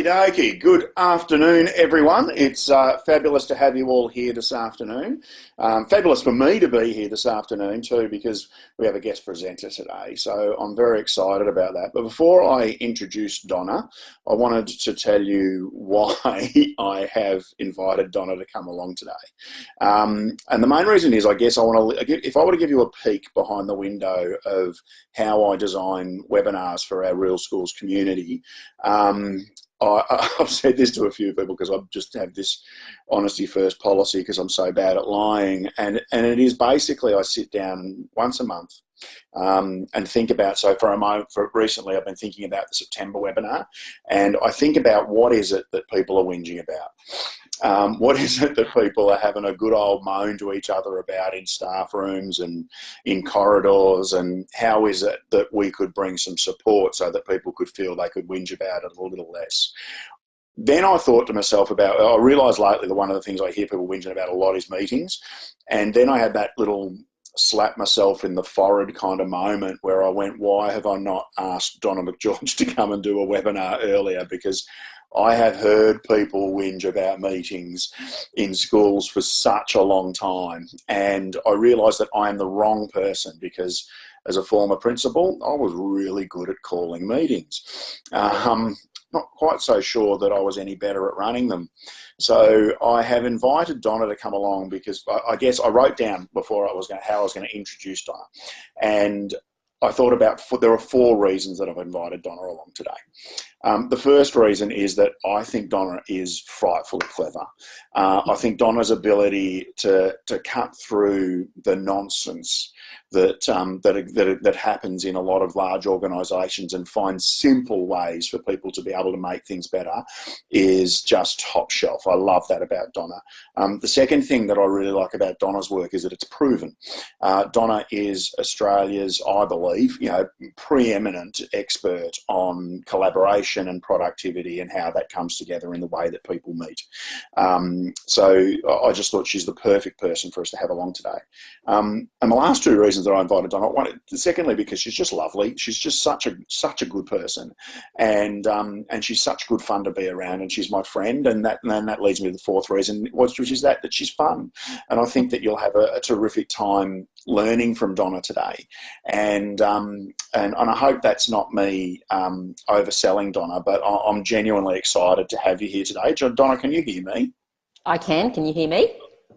Okie dokie. Good afternoon, everyone. It's fabulous to have you all here this afternoon. Fabulous for me to be here this afternoon too, because we have a guest presenter today. So I'm very excited about that. But before I introduce Donna, I wanted to tell you why I have invited Donna to come along today. And the main reason is, I guess if I were to give you a peek behind the window of how I design webinars for our Real Schools community, I've said this to a few people because I just have this honesty first policy because I'm so bad at lying, and it is basically I sit down once a month and think about, so recently I've been thinking about the September webinar, and I think about what is it that people are whinging about. What is it that people are having a good old moan to each other about in staff rooms and in corridors, and how is it that we could bring some support so that people could feel they could whinge about it a little less? Then I thought to myself I realised lately that one of the things I hear people whinging about a lot is meetings, and then I had that little slap myself in the forehead kind of moment where I went, why have I not asked Donna McGeorge to come and do a webinar earlier? Because I have heard people whinge about meetings in schools for such a long time, and I realised that I am the wrong person, because as a former principal, I was really good at calling meetings. Not quite so sure that I was any better at running them. So I have invited Donna to come along because I guess I wrote down before how I was going to introduce Donna, and I thought about, there are 4 reasons that I've invited Donna along today. The first reason is that I think Donna is frightfully clever. I think Donna's ability to cut through the nonsense that happens in a lot of large organisations and find simple ways for people to be able to make things better is just top shelf. I love that about Donna. The second thing that I really like about Donna's work is that it's proven. Donna is Australia's, I believe, preeminent expert on collaboration and productivity and how that comes together in the way that people meet. So I just thought she's the perfect person for us to have along today. And the last 2 reasons that I invited Donna, secondly, because she's just lovely. She's just such a good person, and she's such good fun to be around, and she's my friend, and that leads me to the 4th reason, which is that she's fun, and I think that you'll have a terrific time learning from Donna today, and I hope that's not me overselling Donna, but I'm genuinely excited to have you here today. Donna, can you hear me? I can. Can you hear me?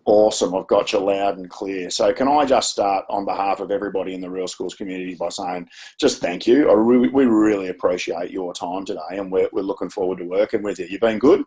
Awesome. I've got you loud and clear. So can I just start on behalf of everybody in the Real Schools community by saying just thank you. We really appreciate your time today, and we're looking forward to working with you. You've been good?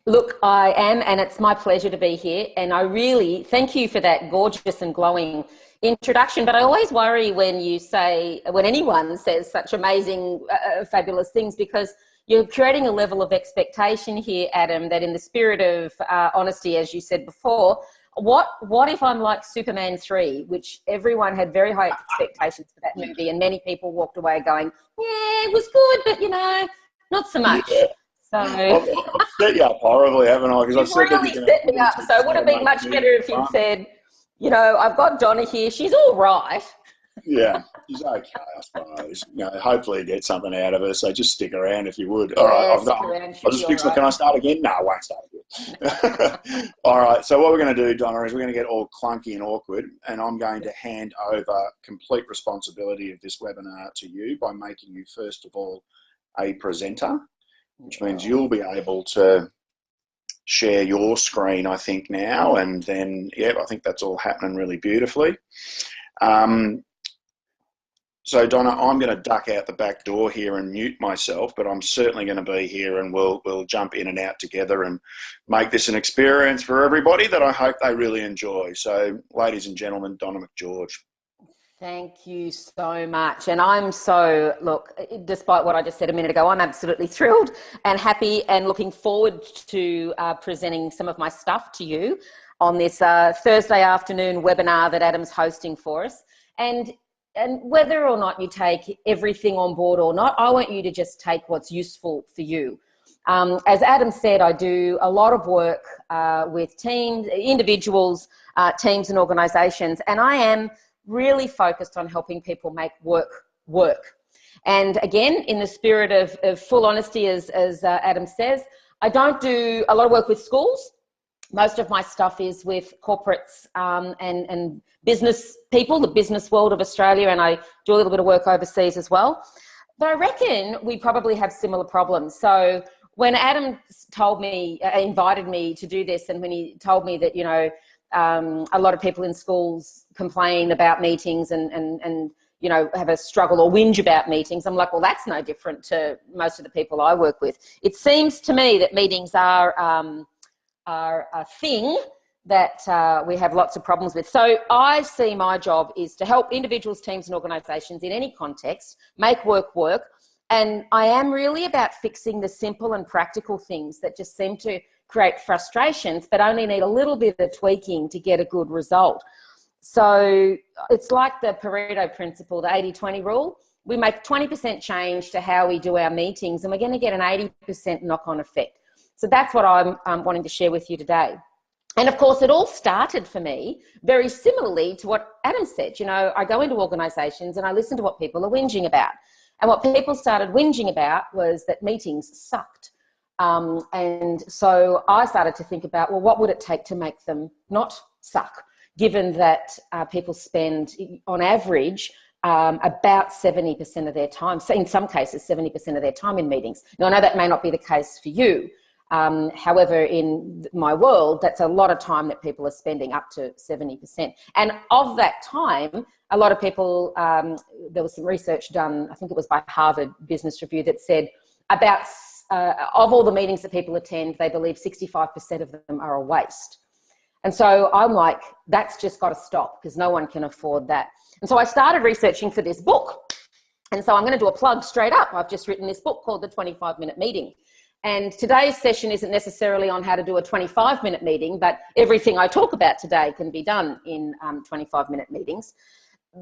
Look, I am, and it's my pleasure to be here, and I really thank you for that gorgeous and glowing introduction. But I always worry when anyone says such amazing, fabulous things, because you're creating a level of expectation here, Adam, that in the spirit of honesty, as you said before, what if I'm like Superman 3, which everyone had very high expectations for that movie, and many people walked away going, yeah, it was good, but, not so much. Yeah. So I've set you up horribly, haven't I? You've really set me up. So it would have been much better if you'd said, I've got Donna here. She's all right. Yeah, she's okay, I suppose. Hopefully get something out of her, so just stick around if you would. Yeah, all right, I'll just fix it. Can I start again? No, I won't start again. All right, so what we're going to do, Donna, is we're going to get all clunky and awkward, and I'm going to hand over complete responsibility of this webinar to you by making you, first of all, a presenter, which means you'll be able to share your screen, I think, now, and then, yeah, I think that's all happening really beautifully. So, Donna, I'm going to duck out the back door here and mute myself, but I'm certainly going to be here, and we'll jump in and out together and make this an experience for everybody that I hope they really enjoy. So, ladies and gentlemen, Donna McGeorge. Thank you so much. And look, despite what I just said a minute ago, I'm absolutely thrilled and happy and looking forward to presenting some of my stuff to you on this Thursday afternoon webinar that Adam's hosting for us. And whether or not you take everything on board or not, I want you to just take what's useful for you. As Adam said, I do a lot of work with teams, individuals, teams and organisations, and I am really focused on helping people make work work. And again, in the spirit of full honesty, as Adam says, I don't do a lot of work with schools. Most of my stuff is with corporates and business people, the business world of Australia, and I do a little bit of work overseas as well. But I reckon we probably have similar problems. So when Adam told me, invited me to do this, and when he told me that, you know, a lot of people in schools complain about meetings and you know, have a struggle or whinge about meetings, I'm like, well, that's no different to most of the people I work with. It seems to me that meetings are a thing that we have lots of problems with. So I see my job is to help individuals, teams and organisations in any context make work work. And I am really about fixing the simple and practical things that just seem to create frustrations, but only need a little bit of tweaking to get a good result. So it's like the Pareto principle, the 80-20 rule. We make 20% change to how we do our meetings, and we're going to get an 80% knock-on effect. So that's what I'm wanting to share with you today. And of course, it all started for me very similarly to what Adam said. You know, I go into organisations and I listen to what people are whinging about. And what people started whinging about was that meetings sucked. And so I started to think about, well, what would it take to make them not suck, given that people spend, on average, about 70% of their time, so in some cases, 70% of their time in meetings. Now, I know that may not be the case for you. However, in my world, that's a lot of time that people are spending, up to 70%. And of that time, a lot of people, there was some research done, I think it was by Harvard Business Review, that said about, of all the meetings that people attend, they believe 65% of them are a waste. And so I'm like, that's just got to stop, because no one can afford that. And so I started researching for this book. And so I'm going to do a plug straight up. I've just written this book called The 25-Minute Meeting. And today's session isn't necessarily on how to do a 25-minute meeting, but everything I talk about today can be done in 25-minute meetings.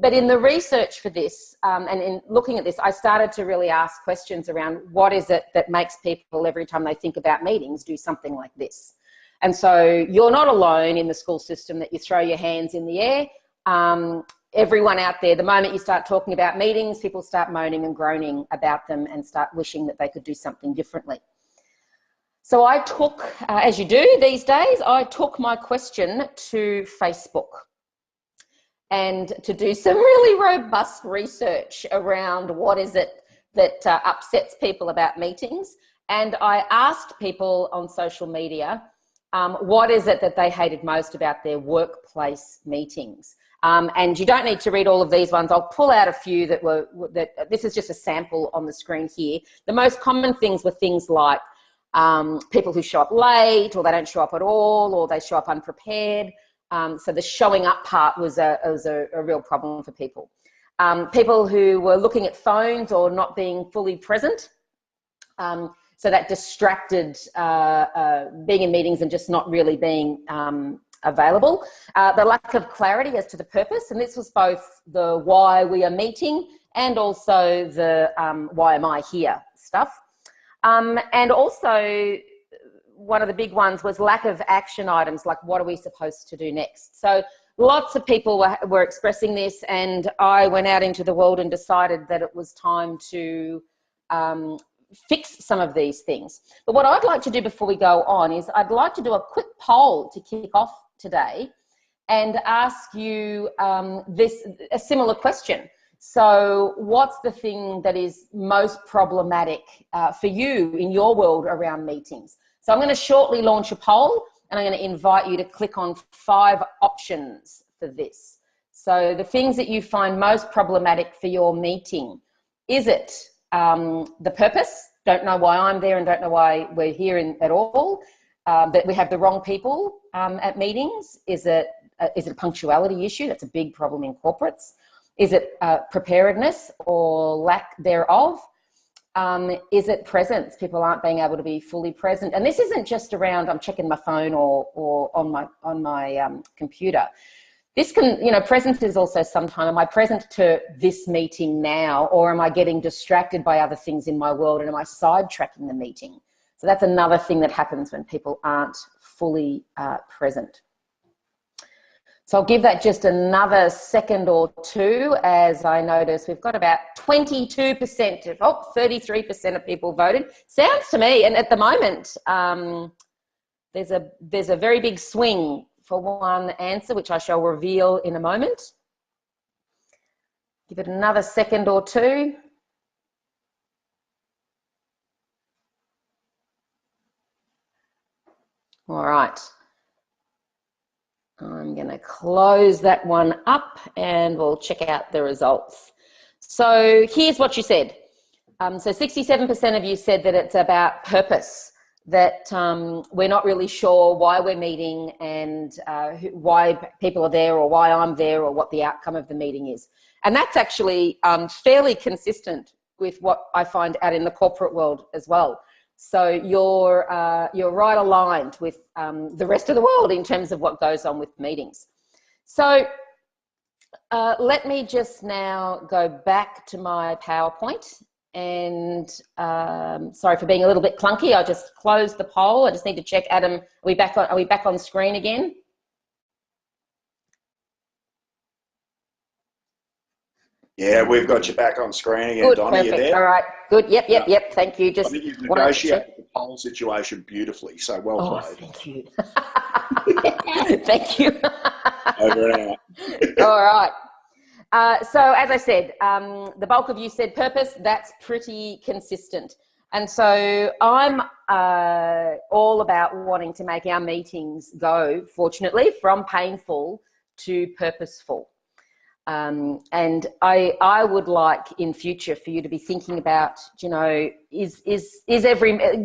But in the research for this, and in looking at this, I started to really ask questions around what is it that makes people, every time they think about meetings, do something like this. And so you're not alone in the school system that you throw your hands in the air. Everyone out there, the moment you start talking about meetings, people start moaning and groaning about them and start wishing that they could do something differently. So I took, as you do these days, I took my question to Facebook and to do some really robust research around what is it that upsets people about meetings. And I asked people on social media, what is it that they hated most about their workplace meetings? And you don't need to read all of these ones. I'll pull out a few this is just a sample on the screen here. The most common things were things like people who show up late, or they don't show up at all, or they show up unprepared. So the showing up part was a real problem for people. People who were looking at phones or not being fully present. So that distracted being in meetings and just not really being available. The lack of clarity as to the purpose, and this was both the why we are meeting and also the why am I here stuff. And also, one of the big ones was lack of action items, like what are we supposed to do next? So lots of people were expressing this, and I went out into the world and decided that it was time to fix some of these things. But what I'd like to do before we go on is I'd like to do a quick poll to kick off today and ask you a similar question. So what's the thing that is most problematic for you in your world around meetings? So I'm going to shortly launch a poll, and I'm going to invite you to click on 5 options for this. So the things that you find most problematic for your meeting. Is it the purpose? Don't know why I'm there and don't know why we're here at all. That we have the wrong people at meetings. Is it a punctuality issue? That's a big problem in corporates. Is it preparedness or lack thereof? Is it presence? People aren't being able to be fully present. And this isn't just around I'm checking my phone or on my computer. This can, you know, presence is also sometimes, am I present to this meeting now, or am I getting distracted by other things in my world, and am I sidetracking the meeting? So that's another thing that happens when people aren't fully present. So I'll give that just another second or two, as I notice we've got about 22%, 33% of people voted. Sounds to me, and at the moment, there's a very big swing for one answer, which I shall reveal in a moment. Give it another second or two. All right. I'm going to close that one up and we'll check out the results. So here's what you said. So 67% of you said that it's about purpose, that we're not really sure why we're meeting and why people are there or why I'm there or what the outcome of the meeting is. And that's actually fairly consistent with what I find out in the corporate world as well. So you're right aligned with the rest of the world in terms of what goes on with meetings. So let me just now go back to my PowerPoint, and sorry for being a little bit clunky. I just closed the poll. I just need to check, Adam, are we back on screen again? Yeah, we've got you back on screen again, Good, Donna. perfect. You there? All right, good. Yep. Thank you. I think you've negotiated the poll situation beautifully, so well played. Thank you. Thank you. Over and out. All right. So as I said, the bulk of you said purpose. That's pretty consistent. And so I'm all about wanting to make our meetings go, fortunately, from painful to purposeful. And I would like in future for you to be thinking about, you know, do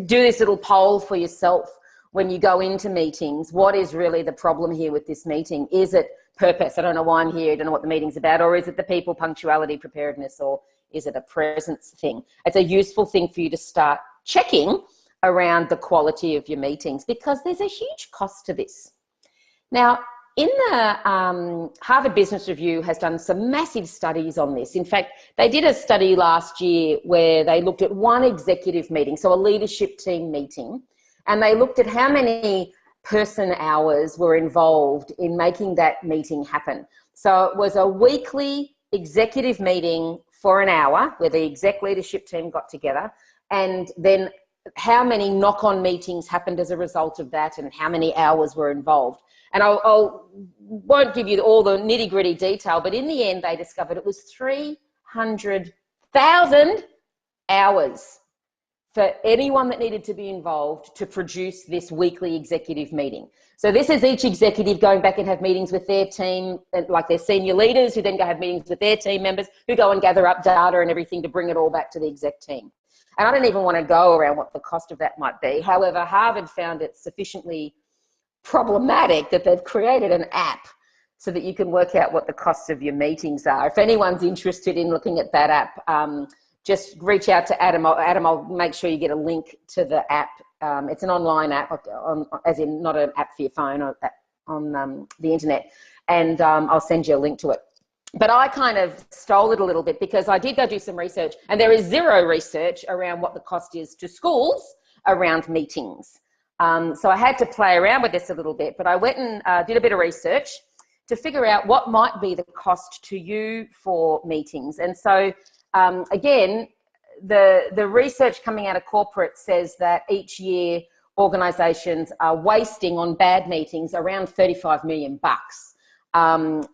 this little poll for yourself when you go into meetings. What is really the problem here with this meeting? Is it purpose? I don't know why I'm here. I don't know what the meeting's about. Or is it the people, punctuality, preparedness, or is it a presence thing? It's a useful thing for you to start checking around the quality of your meetings, because there's a huge cost to this. Now, in the Harvard Business Review has done some massive studies on this. In fact, they did a study last year where they looked at one executive meeting, so a leadership team meeting, and they looked at how many person hours were involved in making that meeting happen. So it was a weekly executive meeting for an hour where the exec leadership team got together, and then how many knock-on meetings happened as a result of that and how many hours were involved. And I won't give you all the nitty-gritty detail, but in the end, they discovered it was 300,000 hours for anyone that needed to be involved to produce this weekly executive meeting. So this is each executive going back and have meetings with their team, like their senior leaders, who then go have meetings with their team members, who go and gather up data and everything to bring it all back to the exec team. And I don't even want to go around what the cost of that might be. However, Harvard found it sufficiently problematic that they've created an app so that you can work out what the costs of your meetings are. If anyone's interested in looking at that app, just reach out to Adam. Adam, I'll make sure you get a link to the app. It's an online app, as in not an app for your phone, on the internet, and I'll send you a link to it. But I kind of stole it a little bit because I did go do some research, and there is zero research around what the cost is to schools around meetings. So I had to play around with this a little bit, but I went and did a bit of research to figure out what might be the cost to you for meetings. And so again, the research coming out of corporate says that each year organizations are wasting on bad meetings around $35 million bucks. I'm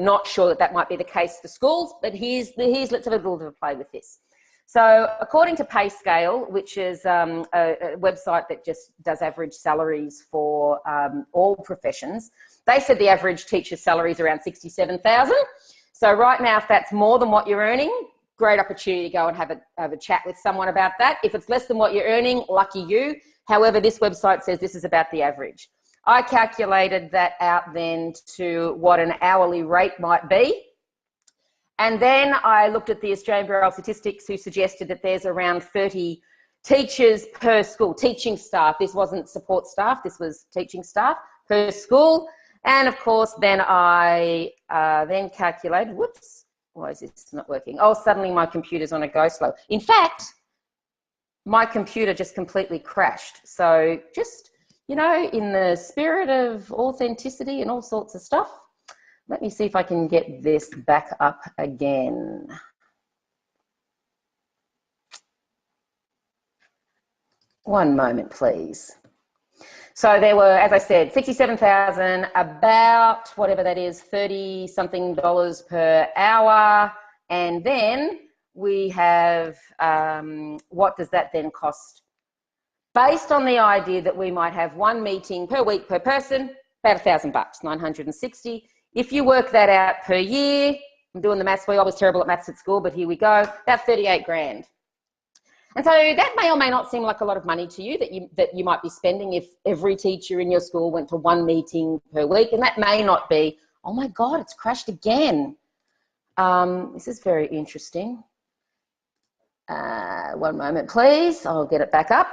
not sure that that might be the case for schools, but let's have a little bit of a play with this. So according to PayScale, which is a website that just does average salaries for all professions, they said the average teacher's salary is around $67,000. So right now, if that's more than what you're earning, great opportunity to go and have a chat with someone about that. If it's less than what you're earning, lucky you. However, this website says this is about the average. I calculated that out then to what an hourly rate might be. And then I looked at the Australian Bureau of Statistics, who suggested that there's around 30 teachers per school, teaching staff. This wasn't support staff, this was teaching staff per school. And of course, then I then calculated, whoops, why is this not working? Oh, suddenly my computer's on a go slow. In fact, my computer just completely crashed. So just, you know, in the spirit of authenticity and all sorts of stuff, let me see if I can get this back up again. One moment, please. So there were, as I said, 67,000, about whatever that is, 30 something dollars per hour. And then we have, what does that then cost? Based on the idea that we might have one meeting per week per person, about $1,000, 960. If you work that out per year, I'm doing the maths for you, I was terrible at maths at school, but here we go, about 38 grand. And so that may or may not seem like a lot of money to you that you might be spending if every teacher in your school went to one meeting per week. And that may not be, oh my God, it's crashed again. This is very interesting. One moment, please. I'll get it back up.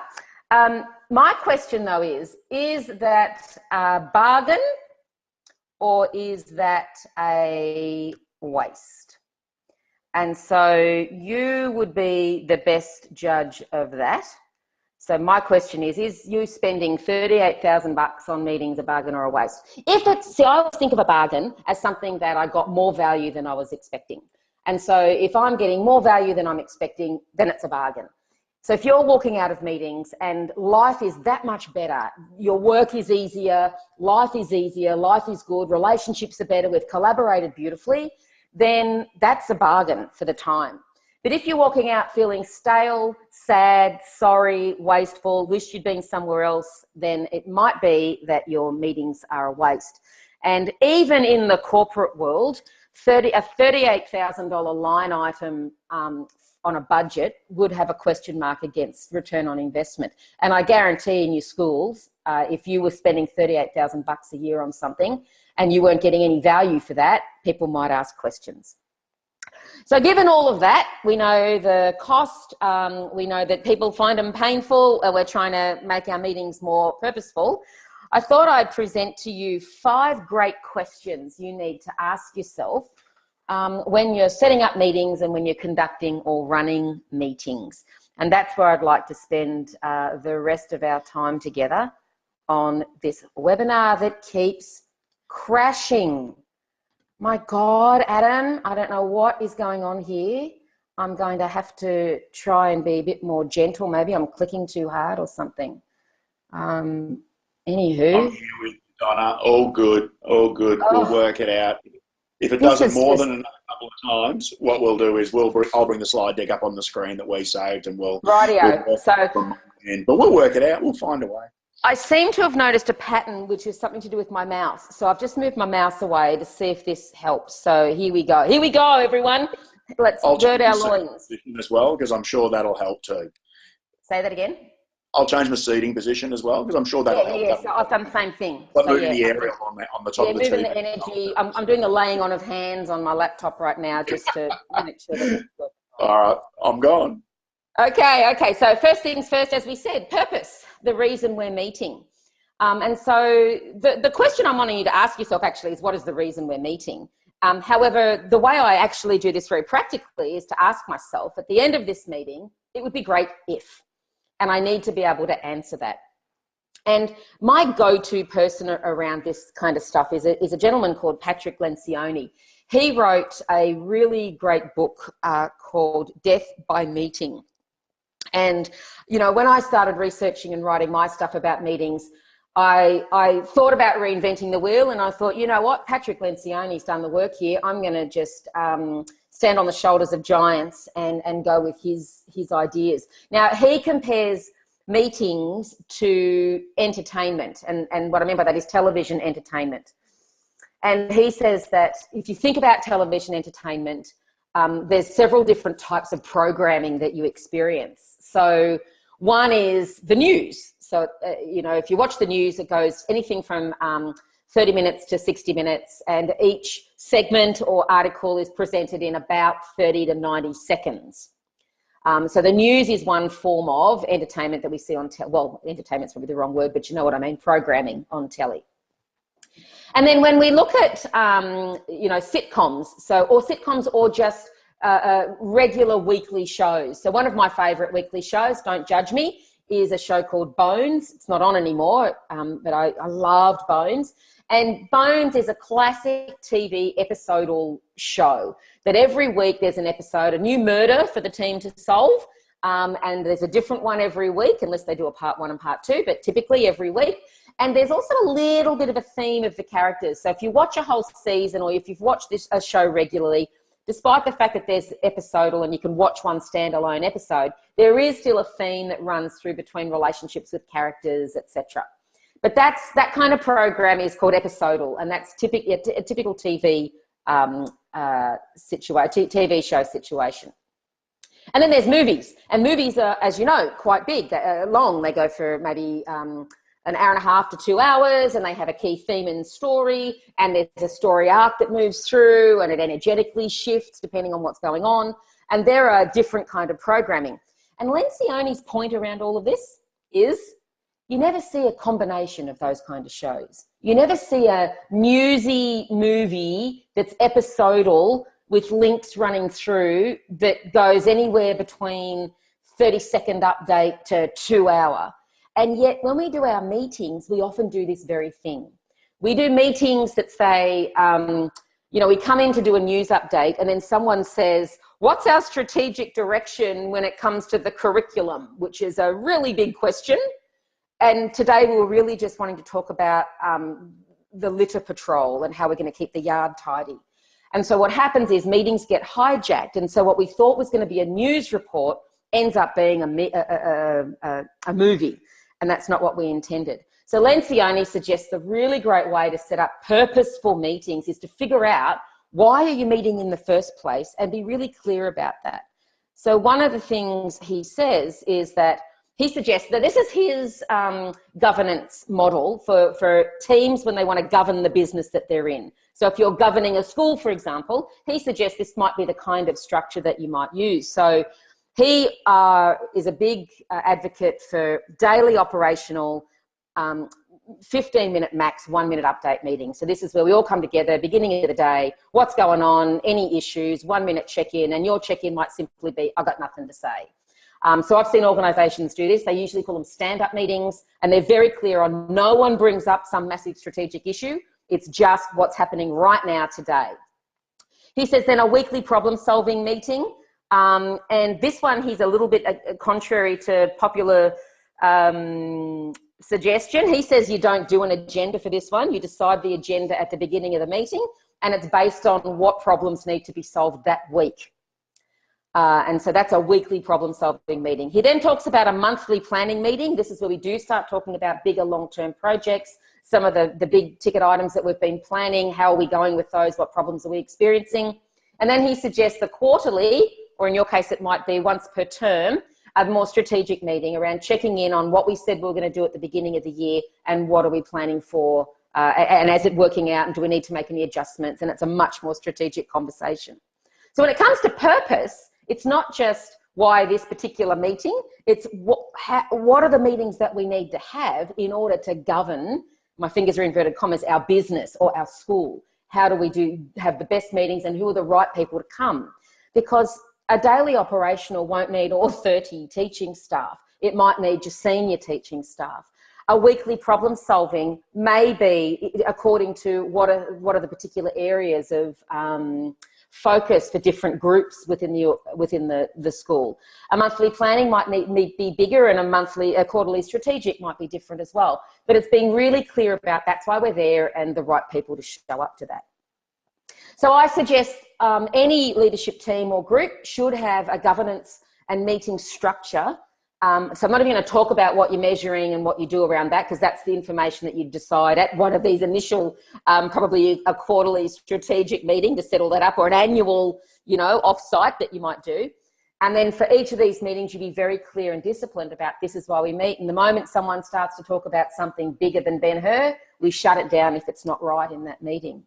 My question, though, is that a bargain or is that a waste? And so you would be the best judge of that. So my question is you spending 38,000 bucks on meetings a bargain or a waste? If it's, see, I always think of a bargain as something that I got more value than I was expecting. And so if I'm getting more value than I'm expecting, then it's a bargain. So if you're walking out of meetings and life is that much better, your work is easier, life is good, relationships are better, we've collaborated beautifully, then that's a bargain for the time. But if you're walking out feeling stale, sad, sorry, wasteful, wish you'd been somewhere else, then it might be that your meetings are a waste. And even in the corporate world, a $38,000 line item on a budget would have a question mark against return on investment. And I guarantee in your schools, if you were spending 38,000 bucks a year on something and you weren't getting any value for that, people might ask questions. So given all of that, we know the cost, we know that people find them painful, we're trying to make our meetings more purposeful. I thought I'd present to you 5 great questions you need to ask yourself when you're setting up meetings and when you're conducting or running meetings. And that's where I'd like to spend the rest of our time together on this webinar that keeps crashing. My God, Adam, I don't know what is going on here. I'm going to have to try and be a bit more gentle. Maybe I'm clicking too hard or something. Anywho. I'm here with you, Donna. All good, all good. Oh, we'll work it out. If it does it more than another couple of times, what we'll do is I'll bring the slide deck up on the screen that we saved, and we'll but we'll work it out. We'll find a way. I seem to have noticed a pattern which is something to do with my mouse. So I've just moved my mouse away to see if this helps. So here we go. Here we go, everyone. Let's gird our loins. As well, because I'm sure that'll help too. Say that again. I'll change my seating position as well, because I'm sure that'll help. Yeah, so I've done the same thing. But so, moving the aerial on the top of the moving the energy. I'm doing the laying on of hands on my laptop right now just to make sure that it's good. All right, I'm gone. Okay. So first things first, as we said, purpose, the reason we're meeting. And so the question I'm wanting you to ask yourself actually is, what is the reason we're meeting? However, the way I actually do this very practically is to ask myself at the end of this meeting, it would be great if, and I need to be able to answer that. And my go-to person around this kind of stuff is a gentleman called Patrick Lencioni. He wrote a really great book called Death by Meeting. And, you know, when I started researching and writing my stuff about meetings, I thought about reinventing the wheel, and I thought, you know what, Patrick Lencioni's done the work here. I'm going to just stand on the shoulders of giants and go with his ideas. Now, he compares meetings to entertainment, and what I mean by that is television entertainment. And he says that if you think about television entertainment, there's several different types of programming that you experience. So one is the news. So, you know, if you watch the news, it goes anything from 30 minutes to 60 minutes, and each segment or article is presented in about 30 to 90 seconds. So the news is one form of entertainment that we see on well, entertainment's probably the wrong word, but you know what I mean, programming on telly. And then when we look at, you know, sitcoms, or sitcoms or just regular weekly shows. So one of my favourite weekly shows, don't judge me, is a show called Bones. It's not on anymore, but I loved Bones. And Bones is a classic TV episodal show that every week there's an episode, a new murder for the team to solve. And there's a different one every week, unless they do a part 1 and part 2, but typically every week. And there's also a little bit of a theme of the characters. So if you watch a whole season, or if you've watched a show regularly, despite the fact that there's episodal and you can watch one standalone episode, there is still a theme that runs through between relationships with characters, etc. But that kind of program is called episodal, and that's a typical TV TV show situation. And then there's movies, and movies are, as you know, quite big, long. They go for maybe an hour and a half to 2 hours, and they have a key theme and story, and there's a story arc that moves through, and it energetically shifts depending on what's going on, and there are different kind of programming. And Lencioni's point around all of this is you never see a combination of those kind of shows. You never see a newsy movie that's episodal with links running through that goes anywhere between 30-second update to 2 hour. And yet when we do our meetings, we often do this very thing. We do meetings that say, we come in to do a news update, and then someone says, what's our strategic direction when it comes to the curriculum, which is a really big question. And today we were really just wanting to talk about the litter patrol and how we're going to keep the yard tidy. And so what happens is meetings get hijacked. And so what we thought was going to be a news report ends up being a movie. And that's not what we intended. So Lencioni suggests a really great way to set up purposeful meetings is to figure out why are you meeting in the first place and be really clear about that. So one of the things he says is that he suggests that this is his governance model for teams when they want to govern the business that they're in. So if you're governing a school, for example, he suggests this might be the kind of structure that you might use. So he is a big advocate for daily operational 15-minute max, 1-minute update meetings. So this is where we all come together, beginning of the day, what's going on, any issues, 1-minute check-in, and your check-in might simply be, I've got nothing to say. So I've seen organisations do this. They usually call them stand-up meetings, and they're very clear on no one brings up some massive strategic issue. It's just what's happening right now today. He says then a weekly problem-solving meeting, and this one he's a little bit contrary to popular suggestion. He says you don't do an agenda for this one. You decide the agenda at the beginning of the meeting, and it's based on what problems need to be solved that week. And so that's a weekly problem-solving meeting. He then talks about a monthly planning meeting. This is where we do start talking about bigger long-term projects, some of the big ticket items that we've been planning, how are we going with those, what problems are we experiencing. And then he suggests a quarterly, or in your case it might be once per term, a more strategic meeting around checking in on what we said we were going to do at the beginning of the year and what are we planning for, and is it working out, and do we need to make any adjustments, and it's a much more strategic conversation. So when it comes to purpose, it's not just why this particular meeting, it's what are the meetings that we need to have in order to govern, my fingers are inverted commas, our business or our school. How do we have the best meetings, and who are the right people to come? Because a daily operational won't need all 30 teaching staff. It might need just senior teaching staff. A weekly problem solving may be according to what are the particular areas of focus for different groups within the school. A monthly planning might be bigger, and a quarterly strategic might be different as well. But it's being really clear about that's why we're there and the right people to show up to that. So I suggest any leadership team or group should have a governance and meeting structure. So I'm not even going to talk about what you're measuring and what you do around that, because that's the information that you decide at one of these initial, probably a quarterly strategic meeting to set all that up, or an annual, off-site that you might do. And then for each of these meetings, you be very clear and disciplined about this is why we meet. And the moment someone starts to talk about something bigger than Ben-Hur, we shut it down if it's not right in that meeting.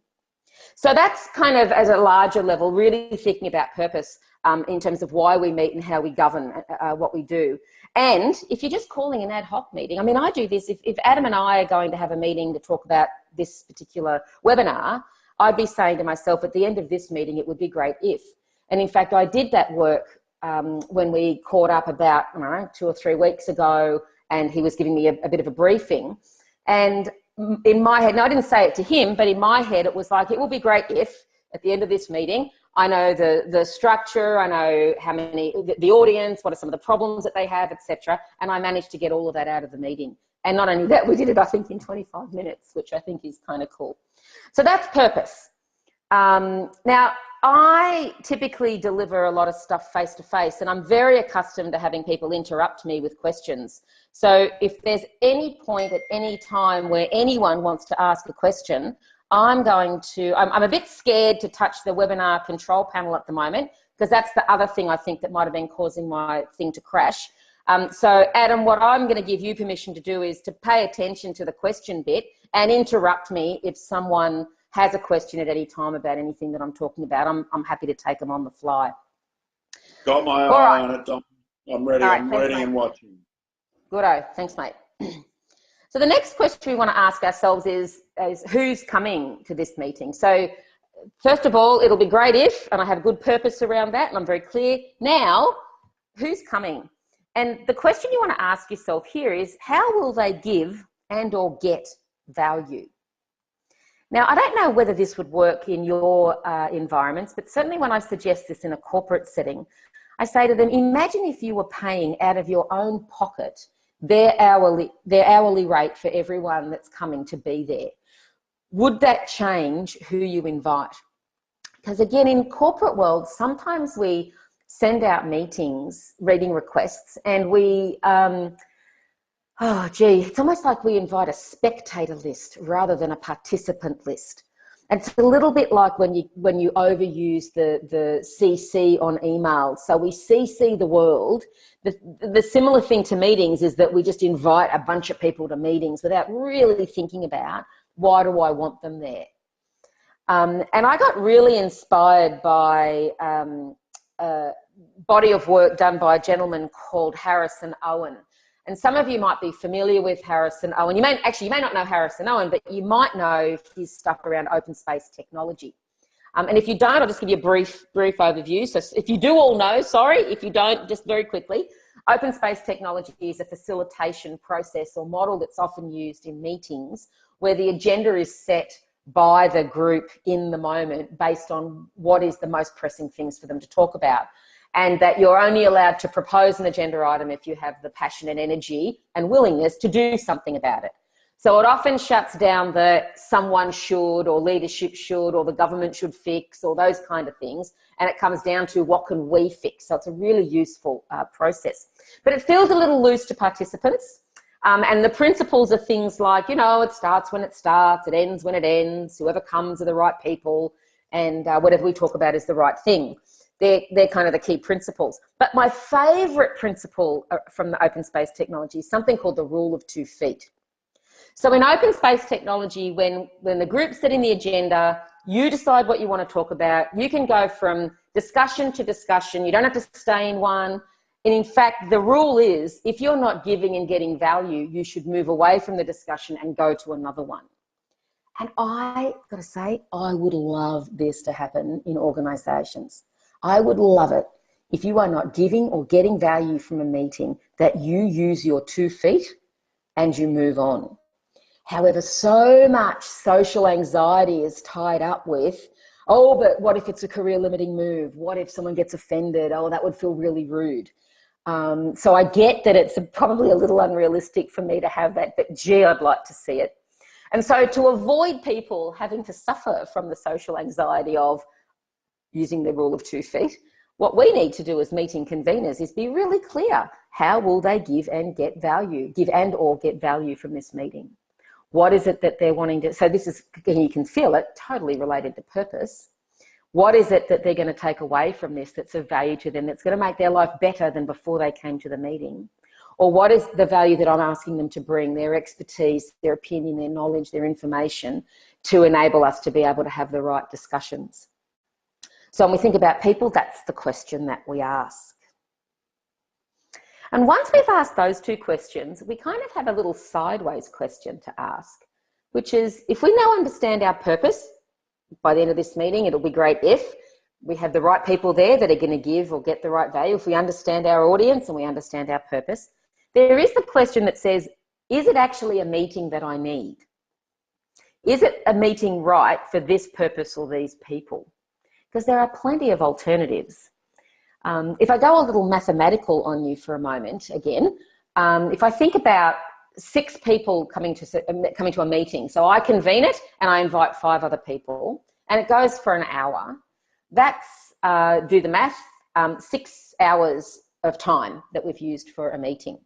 So that's kind of, as a larger level, really thinking about purpose in terms of why we meet and how we govern what we do. And if you're just calling an ad hoc meeting, I mean, I do this, if Adam and I are going to have a meeting to talk about this particular webinar, I'd be saying to myself at the end of this meeting, it would be great if. And in fact, I did that work when we caught up about, I don't know, 2 or 3 weeks ago and he was giving me a bit of a briefing. And in my head, and I didn't say it to him, but in my head it was like, it will be great if at the end of this meeting, I know the structure, I know how many, the audience, what are some of the problems that they have, etc. And I managed to get all of that out of the meeting. And not only that, we did it, I think, in 25 minutes, which I think is kind of cool. So that's purpose. Now, I typically deliver a lot of stuff face to face, and I'm very accustomed to having people interrupt me with questions. So if there's any point at any time where anyone wants to ask a question, I'm a bit scared to touch the webinar control panel at the moment, because that's the other thing I think that might have been causing my thing to crash. So Adam, what I'm going to give you permission to do is to pay attention to the question bit and interrupt me if someone has a question at any time about anything that I'm talking about. I'm happy to take them on the fly. Got my eye on it, Dom. I'm ready. Right, I'm thanks, ready mate. and watching. Good-o. Thanks, mate. So the next question we want to ask ourselves is who's coming to this meeting? So first of all, it'll be great if, and I have good purpose around that, and I'm very clear now, who's coming? And the question you want to ask yourself here is, how will they give and or get value? Now, I don't know whether this would work in your environments, but certainly when I suggest this in a corporate setting, I say to them, imagine if you were paying out of your own pocket their hourly rate for everyone that's coming to be there. Would that change who you invite? Because again, in corporate world, sometimes we send out meetings, reading requests, and we, it's almost like we invite a spectator list rather than a participant list. And it's a little bit like when you overuse the CC on email. So we CC the world. The similar thing to meetings is that we just invite a bunch of people to meetings without really thinking about, why do I want them there? And I got really inspired by a body of work done by a gentleman called Harrison Owen. And some of you might be familiar with Harrison Owen. You may not know Harrison Owen, but you might know his stuff around open space technology. And if you don't, I'll just give you a brief overview. So if you do all know, sorry, if you don't, just very quickly, open space technology is a facilitation process or model that's often used in meetings where the agenda is set by the group in the moment based on what is the most pressing things for them to talk about. And that you're only allowed to propose an agenda item if you have the passion and energy and willingness to do something about it. So it often shuts down the someone should or leadership should or the government should fix or those kind of things. And it comes down to what can we fix. So it's a really useful process. But it feels a little loose to participants. And the principles are things like, it starts when it starts, it ends when it ends, whoever comes are the right people, and whatever we talk about is the right thing. They're kind of the key principles. But my favourite principle from the open space technology is something called the rule of 2 feet. So in open space technology, when the group's setting the agenda, you decide what you want to talk about. You can go from discussion to discussion. You don't have to stay in one. And in fact, the rule is if you're not giving and getting value, you should move away from the discussion and go to another one. And I got to say, I would love this to happen in organisations. I would love it if you are not giving or getting value from a meeting that you use your 2 feet and you move on. However, so much social anxiety is tied up with, oh, but what if it's a career limiting move? What if someone gets offended? Oh, that would feel really rude. So I get that it's probably a little unrealistic for me to have that, but gee, I'd like to see it. And so to avoid people having to suffer from the social anxiety of using the rule of 2 feet, what we need to do as meeting conveners is be really clear. How will they give and or get value from this meeting? What is it that they're wanting to, so this is, you can feel it, totally related to purpose. What is it that they're going to take away from this that's of value to them, that's going to make their life better than before they came to the meeting? Or what is the value that I'm asking them to bring, their expertise, their opinion, their knowledge, their information, to enable us to be able to have the right discussions? So when we think about people, that's the question that we ask. And once we've asked those 2 questions, we kind of have a little sideways question to ask, which is, if we now understand our purpose, by the end of this meeting, it'll be great if we have the right people there that are going to give or get the right value. If we understand our audience and we understand our purpose, there is the question that says, is it actually a meeting that I need? Is it a meeting right for this purpose or these people? Because there are plenty of alternatives. If I go a little mathematical on you for a moment, again, if I think about 6 people coming to a meeting, so I convene it and I invite 5 other people, and it goes for an hour. That's, do the math, 6 hours of time that we've used for a meeting.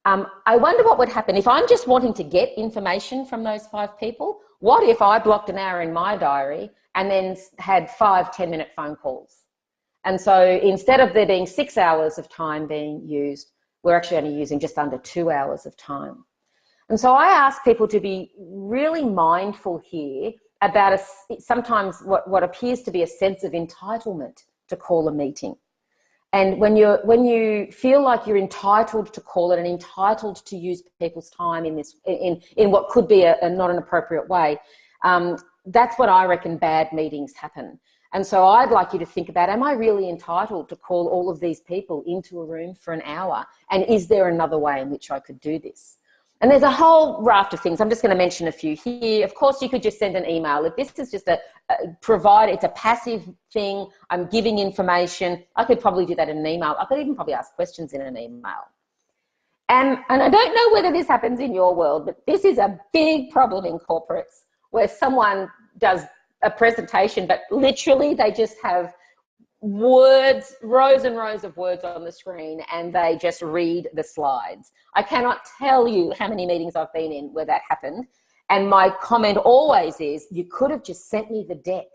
I wonder what would happen if I'm just wanting to get information from those 5 people. What if I blocked an hour in my diary and then had 5 10-minute phone calls? And so instead of there being 6 hours of time being used, we're actually only using just under 2 hours of time. And so I ask people to be really mindful here about sometimes what appears to be a sense of entitlement to call a meeting. And when you feel like you're entitled to call it and entitled to use people's time in what could be not an appropriate way, that's when I reckon bad meetings happen. And so I'd like you to think about, am I really entitled to call all of these people into a room for an hour? And is there another way in which I could do this? And there's a whole raft of things. I'm just going to mention a few here. Of course, you could just send an email. If this is just it's a passive thing, I'm giving information, I could probably do that in an email. I could even probably ask questions in an email. And I don't know whether this happens in your world, but this is a big problem in corporates where someone does a presentation, but literally they just have words, rows and rows of words on the screen, and they just read the slides. I cannot tell you how many meetings I've been in where that happened. And my comment always is, you could have just sent me the deck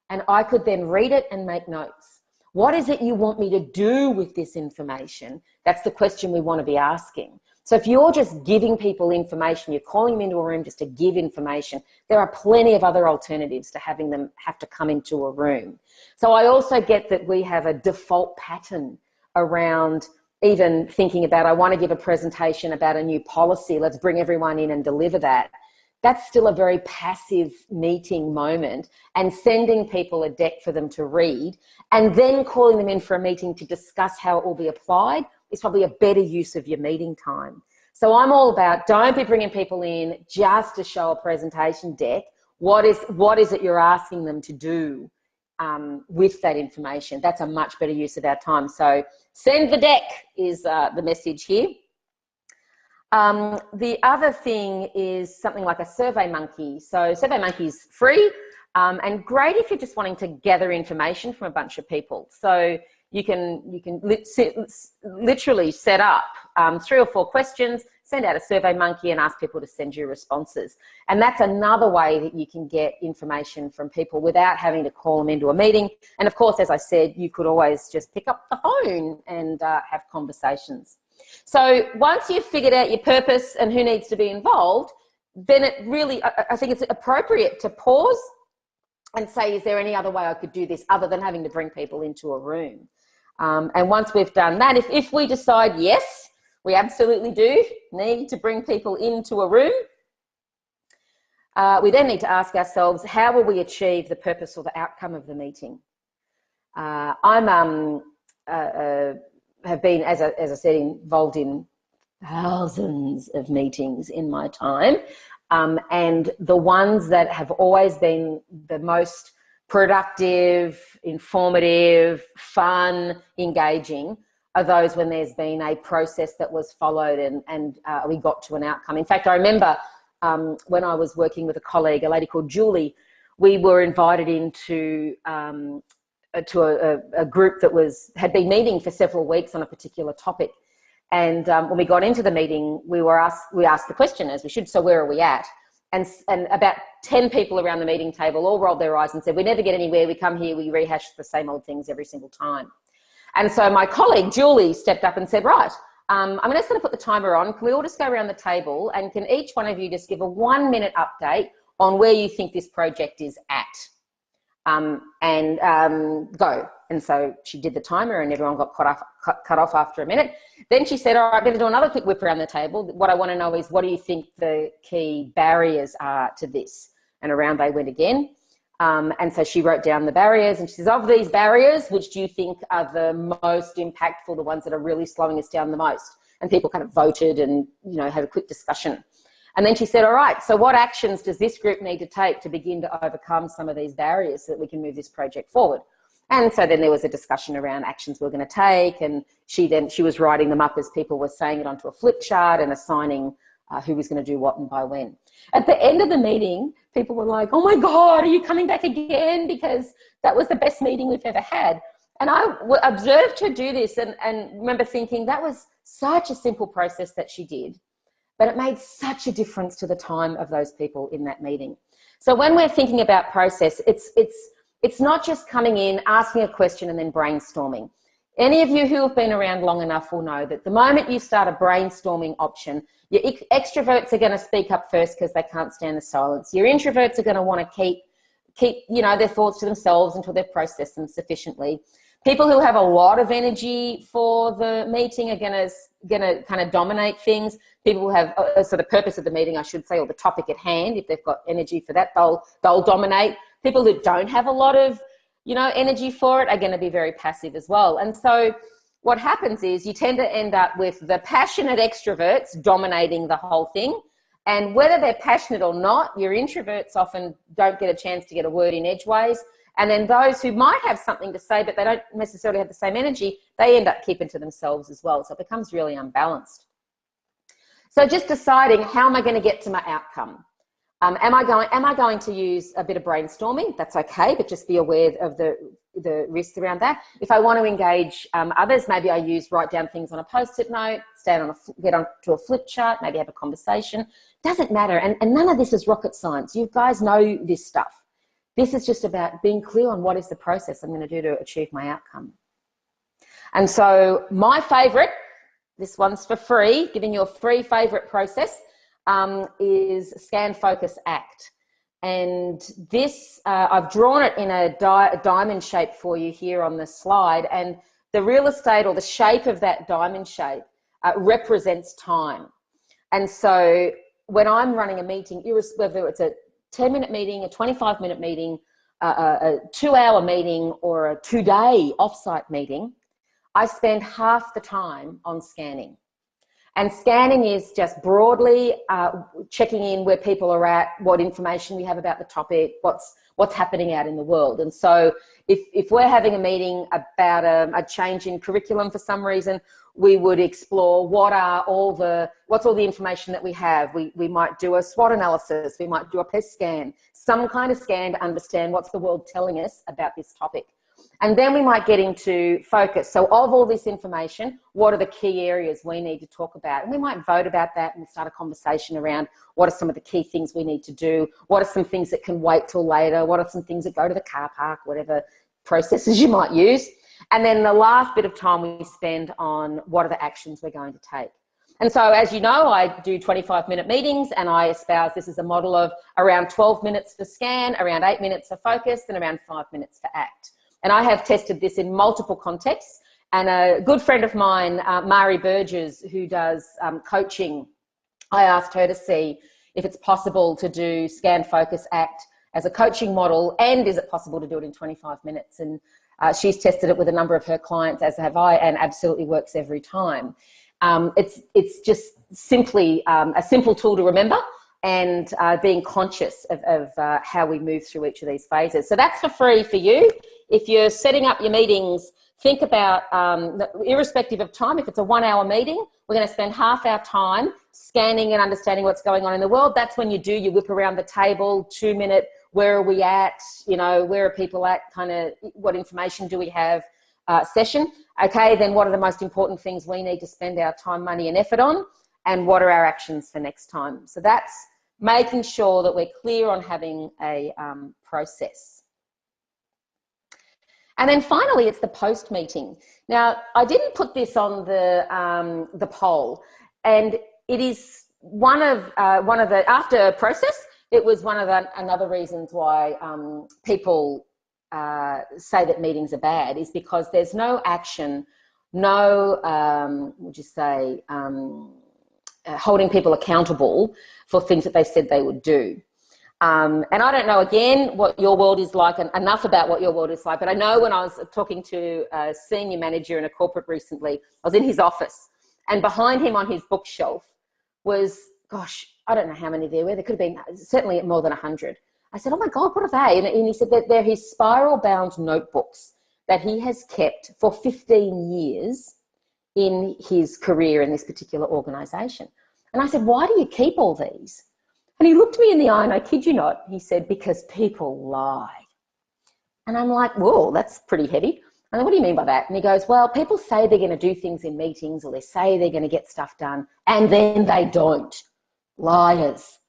and I could then read it and make notes. What is it you want me to do with this information? That's the question we want to be asking. So if you're just giving people information, you're calling them into a room just to give information, there are plenty of other alternatives to having them have to come into a room. So I also get that we have a default pattern around even thinking about, I want to give a presentation about a new policy, let's bring everyone in and deliver that. That's still a very passive meeting moment, and sending people a deck for them to read and then calling them in for a meeting to discuss how it will be applied is probably a better use of your meeting time. So I'm all about, don't be bringing people in just to show a presentation deck. What is it you're asking them to do with that information? That's a much better use of our time. So send the deck is the message here. The other thing is something like a SurveyMonkey. So SurveyMonkey is free and great if you're just wanting to gather information from a bunch of people. So you can literally set up 3 or 4 questions, send out a SurveyMonkey and ask people to send you responses. And that's another way that you can get information from people without having to call them into a meeting. And of course, as I said, you could always just pick up the phone and have conversations. So once you've figured out your purpose and who needs to be involved, then it really, I think it's appropriate to pause and say, is there any other way I could do this other than having to bring people into a room? And once we've done that, if we decide, yes, we absolutely do need to bring people into a room, we then need to ask ourselves, how will we achieve the purpose or the outcome of the meeting? Have been, as I said, involved in thousands of meetings in my time, and the ones that have always been the most productive, informative, fun, engaging are those when there's been a process that was followed and we got to an outcome. In fact, I remember when I was working with a colleague, a lady called Julie, we were invited into a group that had been meeting for several weeks on a particular topic. And when we got into the meeting, we asked the question, as we should, so where are we at? And about 10 people around the meeting table all rolled their eyes and said, we never get anywhere, we come here, we rehash the same old things every single time. And so my colleague, Julie, stepped up and said, right, I'm just going to put the timer on. Can we all just go around the table and can each one of you just give a 1-minute update on where you think this project is at? Go. And so she did the timer and everyone got cut off after a minute. Then she said, all right, I'm going to do another quick whip around the table. What I want to know is, what do you think the key barriers are to this? And around they went again. And so she wrote down the barriers and she says, of these barriers, which do you think are the most impactful, the ones that are really slowing us down the most? and people kind of voted and, you know, had a quick discussion. And then she said, all right, so what actions does this group need to take to begin to overcome some of these barriers so that we can move this project forward? And so then there was a discussion around actions we're going to take, and she was writing them up as people were saying it onto a flip chart and assigning who was going to do what and by when. At the end of the meeting, people were like, oh my God, are you coming back again? Because that was the best meeting we've ever had. And I observed her do this and remember thinking that was such a simple process that she did, but it made such a difference to the time of those people in that meeting. So when we're thinking about process, it's not just coming in, asking a question and then brainstorming. Any of you who have been around long enough will know that the moment you start a brainstorming option, your extroverts are going to speak up first because they can't stand the silence. Your introverts are going to want to keep you know, their thoughts to themselves until they've processed them sufficiently. People who have a lot of energy for the meeting are going to kind of dominate things. People who have, so the purpose of the meeting, I should say, or the topic at hand, if they've got energy for that, they'll dominate. People who don't have a lot of, you know, energy for it are going to be very passive as well. And so what happens is you tend to end up with the passionate extroverts dominating the whole thing. And whether they're passionate or not, your introverts often don't get a chance to get a word in edgeways. And then those who might have something to say, but they don't necessarily have the same energy, they end up keeping to themselves as well. So it becomes really unbalanced. So just deciding, how am I going to get to my outcome? Am I going to use a bit of brainstorming? That's okay, but just be aware of the risks around that. If I want to engage others, maybe I write down things on a post-it note, get onto a flip chart, maybe have a conversation. Doesn't matter, and none of this is rocket science. You guys know this stuff. This is just about being clear on what is the process I'm going to do to achieve my outcome. And so my favorite, this one's for free, giving you a free favorite process, is scan, focus, act. And this, I've drawn it in a diamond shape for you here on the slide, and the real estate or the shape of that diamond shape represents time. And so when I'm running a meeting, whether it's a 10-minute meeting, a 25-minute meeting, a 2-hour meeting, or a 2-day offsite meeting, I spend half the time on scanning. And scanning is just broadly checking in where people are at, what information we have about the topic, what's happening out in the world. And so if we're having a meeting about a change in curriculum for some reason, we would explore what's all the information that we have. We might do a SWOT analysis, we might do a PES scan, some kind of scan to understand what's the world telling us about this topic. And then we might get into focus. So of all this information, what are the key areas we need to talk about? And we might vote about that and start a conversation around what are some of the key things we need to do? What are some things that can wait till later? What are some things that go to the car park? Whatever processes you might use. And then the last bit of time we spend on what are the actions we're going to take. And so, as you know, I do 25-minute meetings, and I espouse this as a model of around 12 minutes for scan, around 8 minutes for focus, and around 5 minutes for act. And I have tested this in multiple contexts. And a good friend of mine, Mari Burgess, who does coaching, I asked her to see if it's possible to do scan, focus, act as a coaching model, and is it possible to do it in 25 minutes? And she's tested it with a number of her clients, as have I, and absolutely works every time. It's just simply a simple tool to remember, and being conscious of how we move through each of these phases. So that's for free for you. If you're setting up your meetings, think about, irrespective of time, if it's a 1-hour meeting, we're going to spend half our time scanning and understanding what's going on in the world. That's when you whip around the table, 2-minute, where are we at, where are people at, kind of what information do we have session. Okay, then what are the most important things we need to spend our time, money and effort on, and what are our actions for next time? So that's making sure that we're clear on having a process. And then finally, it's the post meeting. Now, I didn't put this on the poll, and it is one of the, after process, it was one of another reasons why people say that meetings are bad, is because there's no action, no, holding people accountable for things that they said they would do. And I don't know, again, what your world is like, and enough about what your world is like, but I know when I was talking to a senior manager in a corporate recently, I was in his office, And behind him on his bookshelf was, gosh, I don't know how many there were. There could have been certainly more than 100. I said, oh my God, what are they? And he said that they're his spiral-bound notebooks that he has kept for 15 years in his career in this particular organisation. And I said, why do you keep all these? And he looked me in the eye, and I kid you not, he said, because people lie. And I'm like, whoa, that's pretty heavy. And what do you mean by that? And he goes, well, people say they're going to do things in meetings, or they say they're going to get stuff done, and then they don't. Liars.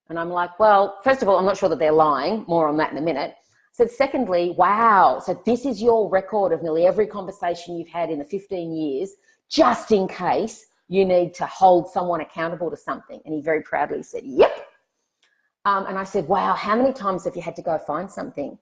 And I'm like, well, first of all, I'm not sure that they're lying. More on that in a minute. I said, secondly, wow, so this is your record of nearly every conversation you've had in the 15 years, just in case you need to hold someone accountable to something. And he very proudly said, yep. And I said, wow, how many times have you had to go find something?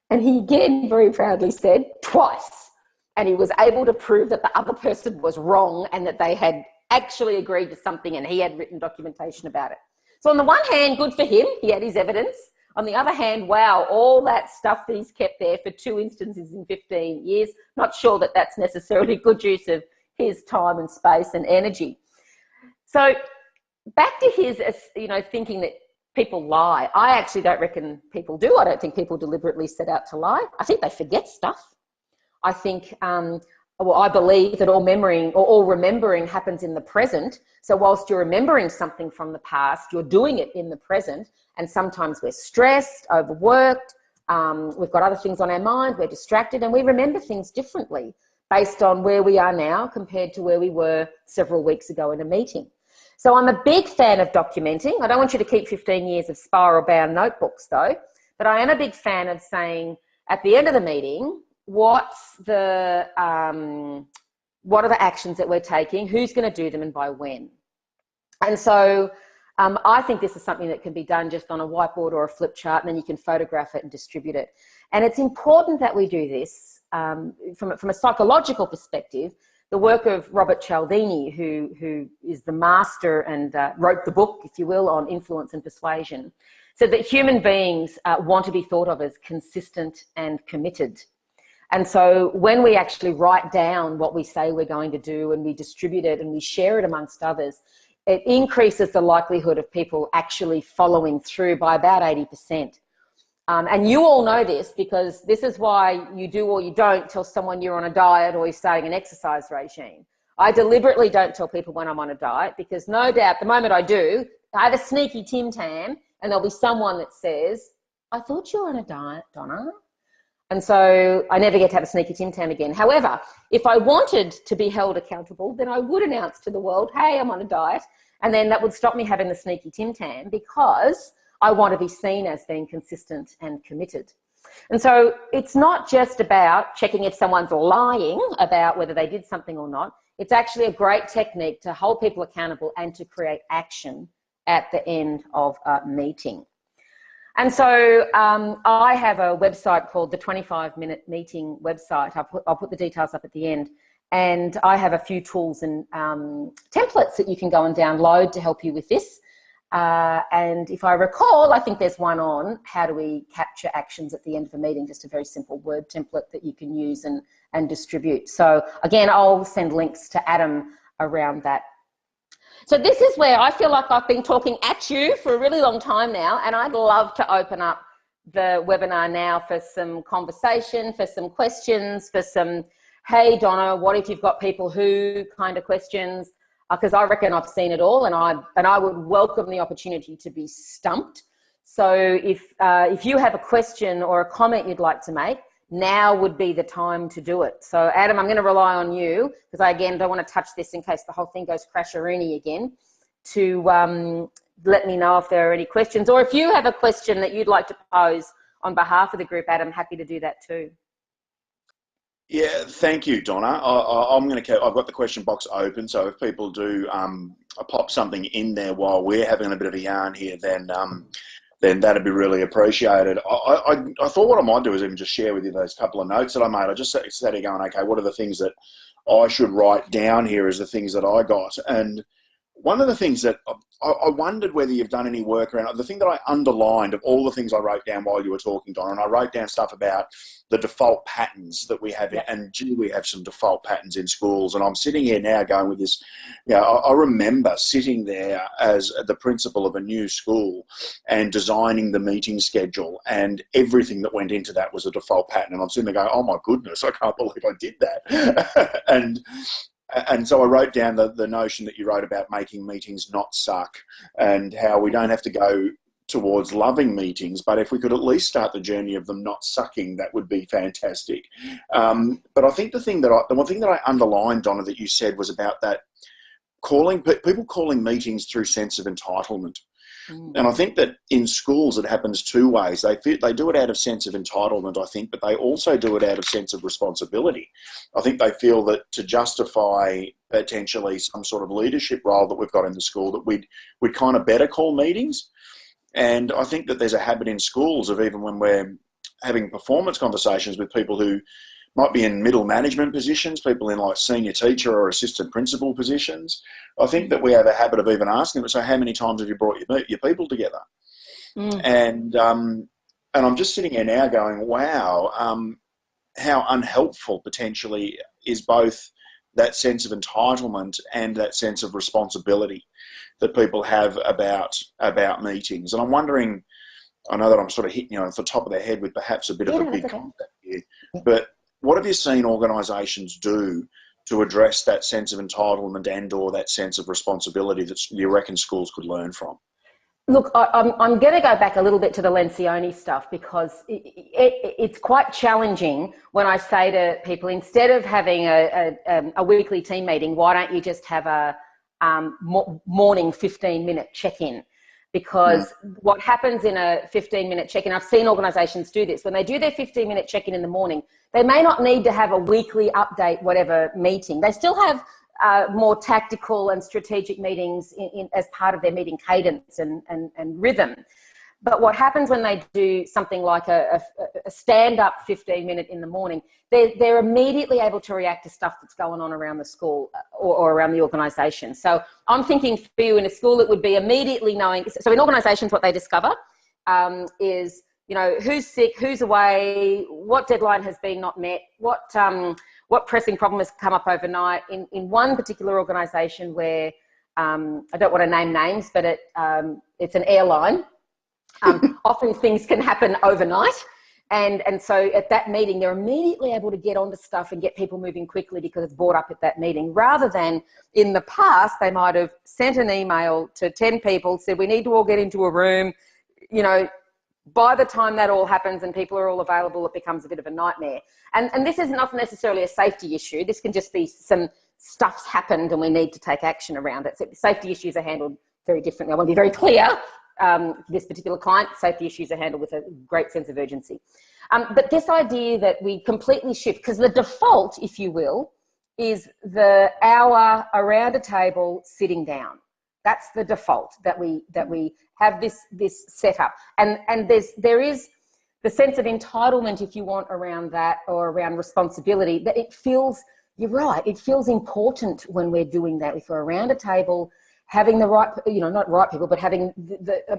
And he again very proudly said, twice. And he was able to prove that the other person was wrong and that they had actually agreed to something and he had written documentation about it. So on the one hand, good for him, he had his evidence. On the other hand, wow, all that stuff that he's kept there for 2 instances in 15 years, not sure that that's necessarily good use of his time and space and energy. So back to his, thinking that people lie. I actually don't reckon people do. I don't think people deliberately set out to lie. I think they forget stuff. I think, I believe that all remembering happens in the present. So whilst you're remembering something from the past, you're doing it in the present. And sometimes we're stressed, overworked, we've got other things on our mind, we're distracted, and we remember things differently based on where we are now compared to where we were several weeks ago in a meeting. So I'm a big fan of documenting. I don't want you to keep 15 years of spiral-bound notebooks though, but I am a big fan of saying at the end of the meeting, what are the actions that we're taking, who's going to do them and by when. And so I think this is something that can be done just on a whiteboard or a flip chart, and then you can photograph it and distribute it. And it's important that we do this from a psychological perspective. The work of Robert Cialdini, who is the master and wrote the book, if you will, on influence and persuasion, said that human beings want to be thought of as consistent and committed. And so when we actually write down what we say we're going to do and we distribute it and we share it amongst others, it increases the likelihood of people actually following through by about 80%. And you all know this because this is why you do or you don't tell someone you're on a diet or you're starting an exercise regime. I deliberately don't tell people when I'm on a diet because no doubt the moment I do, I have a sneaky Tim Tam and there'll be someone that says, I thought you were on a diet, Donna. And so I never get to have a sneaky Tim Tam again. However, if I wanted to be held accountable, then I would announce to the world, hey, I'm on a diet. And then that would stop me having the sneaky Tim Tam because I want to be seen as being consistent and committed. And so it's not just about checking if someone's lying about whether they did something or not. It's actually a great technique to hold people accountable and to create action at the end of a meeting. And so I have a website called the 25-Minute Meeting website. I'll put the details up at the end. And I have a few tools and templates that you can go and download to help you with this. And if I recall, I think there's one on how do we capture actions at the end of a meeting, just a very simple word template that you can use and distribute. So again, I'll send links to Adam around that. So this is where I feel like I've been talking at you for a really long time now, and I'd love to open up the webinar now for some conversation, for some questions, for some, hey, Donna, what if you've got people who kind of questions? Because I reckon I've seen it all, and I would welcome the opportunity to be stumped. So if you have a question or a comment you'd like to make, now would be the time to do it. So Adam, I'm going to rely on you because I again don't want to touch this in case the whole thing goes crasherini again, to let me know if there are any questions, or if you have a question that you'd like to pose on behalf of the group, Adam, happy to do that too. Yeah, thank you, Donna. I've got the question box open, so if people do pop something in there while we're having a bit of a yarn here, then that'd be really appreciated. I thought what I might do is even just share with you those couple of notes that I made. I just sat here going, okay, what are the things that I should write down here as the things that I got? And one of the things that I wondered whether you've done any work around, the thing that I underlined of all the things I wrote down while you were talking, Donna, and I wrote down stuff about the default patterns that we have, and gee, we have some default patterns in schools. And I'm sitting here now going with this, I remember sitting there as the principal of a new school and designing the meeting schedule, and everything that went into that was a default pattern. And I'm sitting there going, oh my goodness, I can't believe I did that. And so I wrote down the notion that you wrote about making meetings not suck, and how we don't have to go towards loving meetings, but if we could at least start the journey of them not sucking, that would be fantastic. But I think the one thing that I underlined, Donna, that you said was about that people calling meetings through sense of entitlement. And I think that in schools it happens two ways. They do it out of sense of entitlement, I think, but they also do it out of sense of responsibility. I think they feel that to justify potentially some sort of leadership role that we've got in the school, that we'd kind of better call meetings. And I think that there's a habit in schools of, even when we're having performance conversations with people who might be in middle management positions, people in like senior teacher or assistant principal positions, I think that we have a habit of even asking them, so how many times have you brought your people together? And I'm just sitting here now going, wow, how unhelpful potentially is both that sense of entitlement and that sense of responsibility that people have about meetings. And I'm wondering, I know that I'm sort of hitting you on the top of the head with perhaps a bit of a big concept here, but what have you seen organisations do to address that sense of entitlement and or that sense of responsibility that you reckon schools could learn from? Look, I'm going to go back a little bit to the Lencioni stuff, because it's quite challenging when I say to people, instead of having a weekly team meeting, why don't you just have a morning 15-minute check-in? Because what happens in a 15-minute check-in, I've seen organisations do this, when they do their 15-minute check-in in the morning, they may not need to have a weekly update, whatever meeting. They still have more tactical and strategic meetings as part of their meeting cadence and rhythm. But what happens when they do something like a stand-up 15-minute in the morning, they're immediately able to react to stuff that's going on around the school or around the organisation. So I'm thinking for you in a school, it would be immediately knowing. So in organisations, what they discover is, who's sick, who's away, what deadline has been not met, what pressing problem has come up overnight. In one particular organisation where, I don't want to name names, but it's an airline. Often things can happen overnight. And so at that meeting, they're immediately able to get onto stuff and get people moving quickly because it's brought up at that meeting, rather than in the past, they might have sent an email to 10 people, said, we need to all get into a room. By the time that all happens and people are all available, it becomes a bit of a nightmare. And this is not necessarily a safety issue. This can just be some stuff's happened and we need to take action around it. So safety issues are handled very differently. I want to be very clear. This particular client, safety issues are handled with a great sense of urgency. But this idea that we completely shift, because the default, if you will, is the hour around a table sitting down. That's the default, that we have this setup. And there is the sense of entitlement, if you want, around that, or around responsibility, that it feels, you're right, it feels important when we're doing that. If we're around a table, having the right, not right people, but having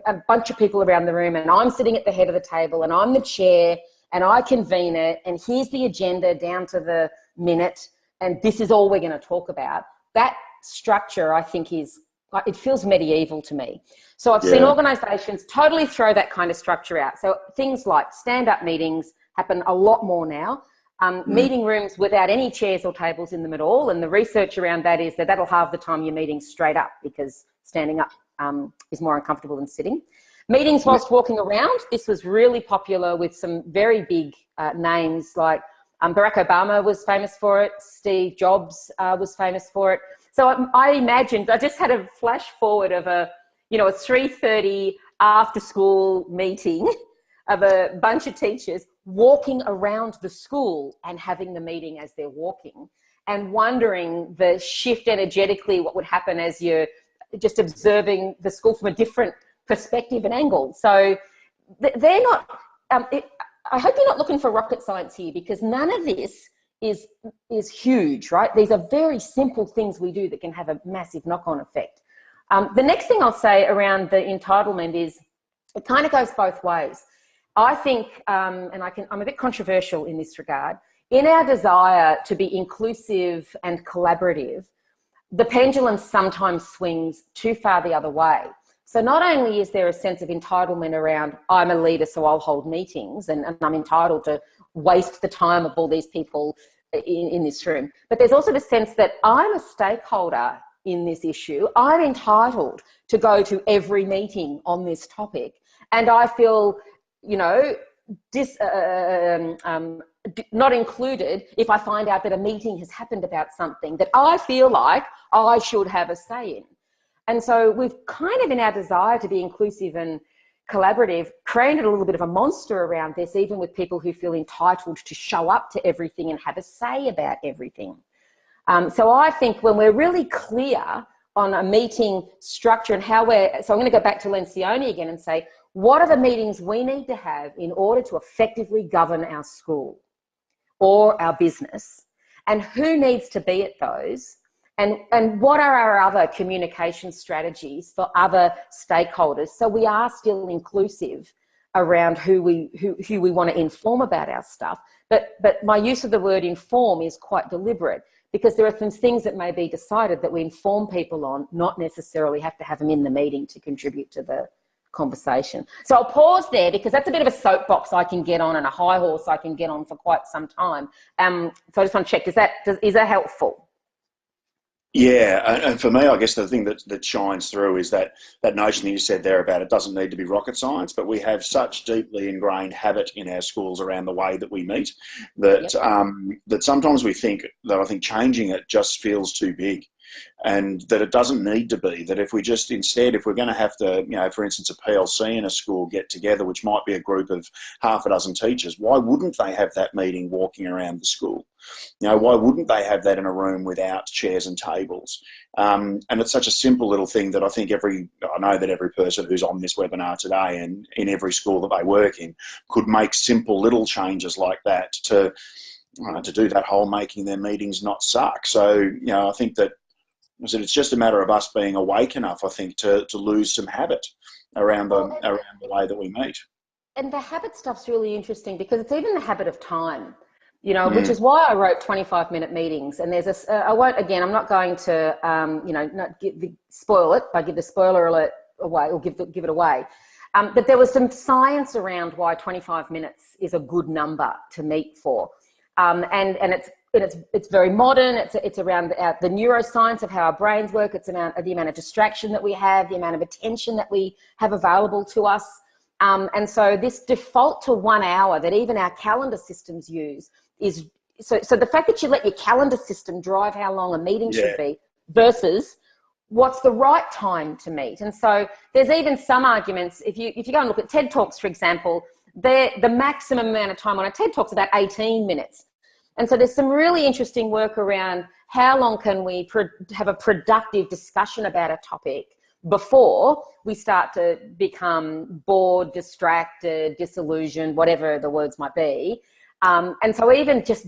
a bunch of people around the room, and I'm sitting at the head of the table and I'm the chair and I convene it, and here's the agenda down to the minute, and this is all we're going to talk about. That structure, I think, it feels medieval to me. So I've seen organisations totally throw that kind of structure out. So things like stand-up meetings happen a lot more now. Meeting rooms without any chairs or tables in them at all, and the research around that is that that'll halve the time you're meeting straight up, because standing up is more uncomfortable than sitting. Meetings whilst walking around, this was really popular with some very big names, like Barack Obama was famous for it, Steve Jobs was famous for it. So I imagined, I just had a flash forward of a 3:30 after school meeting of a bunch of teachers walking around the school and having the meeting as they're walking, and wondering the shift energetically, what would happen as you're just observing the school from a different perspective and angle. So they're not, I hope you're not looking for rocket science here, because none of this is huge, right? These are very simple things we do that can have a massive knock-on effect. The next thing I'll say around the entitlement is it kind of goes both ways. I think, and I'm a bit controversial in this regard, in our desire to be inclusive and collaborative, the pendulum sometimes swings too far the other way. So not only is there a sense of entitlement around, I'm a leader, so I'll hold meetings, and I'm entitled to waste the time of all these people in this room, but there's also the sense that I'm a stakeholder in this issue. I'm entitled to go to every meeting on this topic, and I feel, you know, not included if I find out that a meeting has happened about something that I feel like I should have a say in. And so we've kind of, in our desire to be inclusive and collaborative, created a little bit of a monster around this, even with people who feel entitled to show up to everything and have a say about everything. So I think when we're really clear on a meeting structure and how so I'm going to go back to Lencioni again and say, what are the meetings we need to have in order to effectively govern our school or our business, and who needs to be at those, and what are our other communication strategies for other stakeholders, so we are still inclusive around who we want to inform about our stuff. But my use of the word inform is quite deliberate, because there are some things that may be decided that we inform people on, not necessarily have to have them in the meeting to contribute to the conversation. So I'll pause there, because that's a bit of a soapbox I can get on and a high horse I can get on for quite some time. So I just want to check, is that helpful? Yeah, and for me, I guess the thing that shines through is that notion that you said there about it doesn't need to be rocket science, but we have such deeply ingrained habit in our schools around the way that we meet that that sometimes we think that I think changing it just feels too big. And that it doesn't need to be, that if we just instead, if we're going to have to, you know, for instance, a PLC in a school get together, which might be a group of half a dozen teachers, why wouldn't they have that meeting walking around the school? You know, why wouldn't they have that in a room without chairs and tables? And it's such a simple little thing that I think I know that every person who's on this webinar today and in every school that they work in could make simple little changes like that to do that whole making their meetings not suck. So, you know, I think that it's just a matter of us being awake enough, I think, to lose some habit around the way that we meet. And the habit stuff's really interesting, because it's even the habit of time, you know, which is why I wrote 25-minute meetings. And there's I'm not going to, spoil it by give the spoiler alert away or give it away. But there was some science around why 25 minutes is a good number to meet for. And it's very modern. It's around the neuroscience of how our brains work. It's around the amount of distraction that we have, the amount of attention that we have available to us. And so this default to 1 hour that even our calendar systems use is, so the fact that you let your calendar system drive how long a meeting should be versus what's the right time to meet. And so there's even some arguments, if you go and look at TED Talks, for example, the maximum amount of time on a TED Talk is about 18 minutes. And so there's some really interesting work around how long can we have a productive discussion about a topic before we start to become bored, distracted, disillusioned, whatever the words might be. And so even just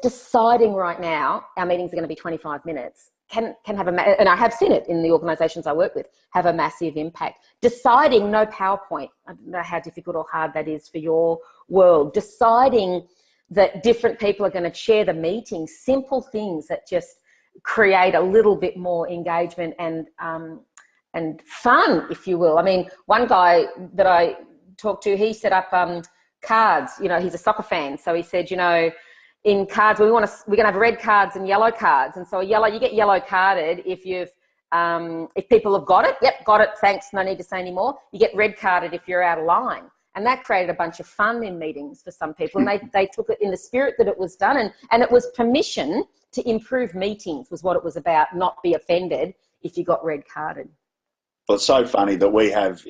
deciding right now our meetings are going to be 25 minutes can have and I have seen it in the organisations I work with, have a massive impact. Deciding no PowerPoint, I don't know how difficult or hard that is for your world. Deciding that different people are going to chair the meeting, simple things that just create a little bit more engagement and fun, if you will. I mean, one guy that I talked to, he set up cards. You know, he's a soccer fan, so he said, you know, in cards we're going to have red cards and yellow cards, and so you get yellow carded if if people have got it. Yep, got it. Thanks. No need to say any more. You get red carded if you're out of line. And that created a bunch of fun in meetings for some people. And they took it in the spirit that it was done. And it was permission to improve meetings was what it was about, not be offended if you got red carded. Well, it's so funny that we have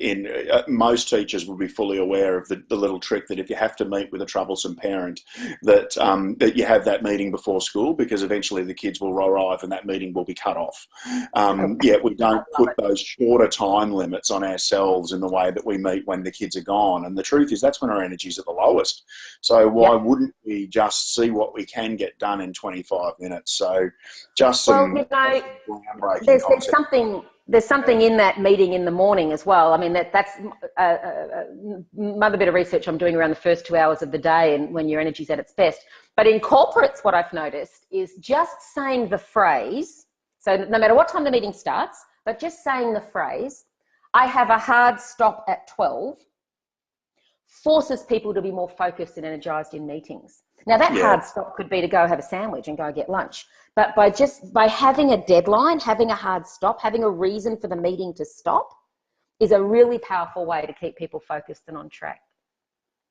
most teachers will be fully aware of the little trick that if you have to meet with a troublesome parent, that you have that meeting before school, because eventually the kids will arrive and that meeting will be cut off. Yet we don't put those shorter time limits on ourselves in the way that we meet when the kids are gone. And the truth is that's when our energy's at the lowest. So why wouldn't we just see what we can get done in 25 minutes? So just some groundbreaking concepts. there's something in that meeting in the morning as well. I mean, that's another bit of research I'm doing around the first 2 hours of the day and when your energy's at its best. But in corporates, what I've noticed is just saying the phrase, so no matter what time the meeting starts, but just saying the phrase, I have a hard stop at 12, forces people to be more focused and energized in meetings. Now that hard stop could be to go have a sandwich and go get lunch. But by having a deadline, having a hard stop, having a reason for the meeting to stop is a really powerful way to keep people focused and on track.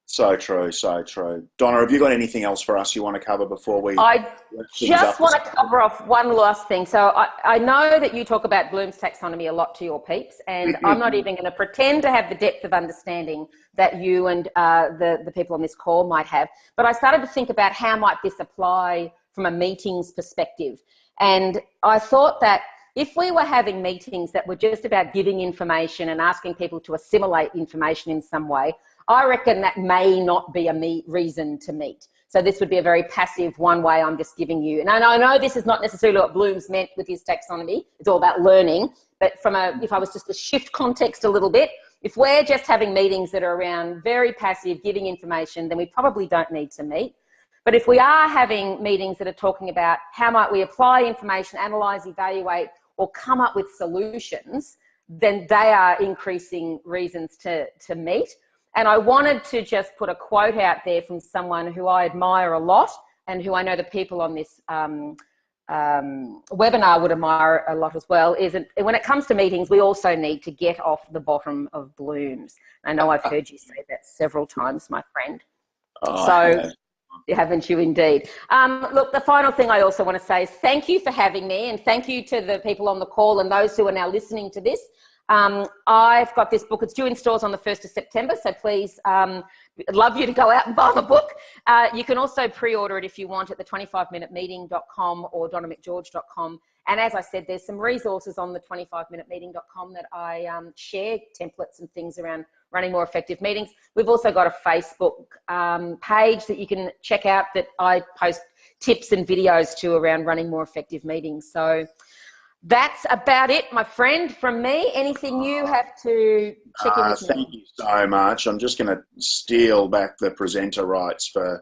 So true, so true. Donna, have you got anything else for us you want to cover before we... I just want to cover off one last thing. So I know that you talk about Bloom's taxonomy a lot to your peeps, and I'm not even going to pretend to have the depth of understanding that you and the people on this call might have. But I started to think about how might this apply from a meetings perspective. And I thought that if we were having meetings that were just about giving information and asking people to assimilate information in some way, I reckon that may not be a reason to meet. So this would be a very passive one way I'm just giving you. And I know this is not necessarily what Bloom's meant with his taxonomy. It's all about learning. But if I was just to shift context a little bit, if we're just having meetings that are around very passive, giving information, then we probably don't need to meet. But if we are having meetings that are talking about how might we apply information, analyse, evaluate, or come up with solutions, then they are increasing reasons to meet. And I wanted to just put a quote out there from someone who I admire a lot and who I know the people on this webinar would admire a lot as well, is that when it comes to meetings, we also need to get off the bottom of Bloom's. I know I've heard you say that several times, my friend. Haven't you indeed? Look, the final thing I also want to say is thank you for having me, and thank you to the people on the call and those who are now listening to this. I've got this book. It's due in stores on the 1st of September, so please, I'd love you to go out and buy the book. You can also pre-order it if you want at the 25minutemeeting.com or donnamcgeorge.com. And as I said, there's some resources on the 25minutemeeting.com that I share, templates and things around running more effective meetings. We've also got a Facebook page that you can check out that I post tips and videos to around running more effective meetings. So that's about it, my friend, from me. Anything you have to check in with me? Thank you so much. I'm just going to steal back the presenter rights for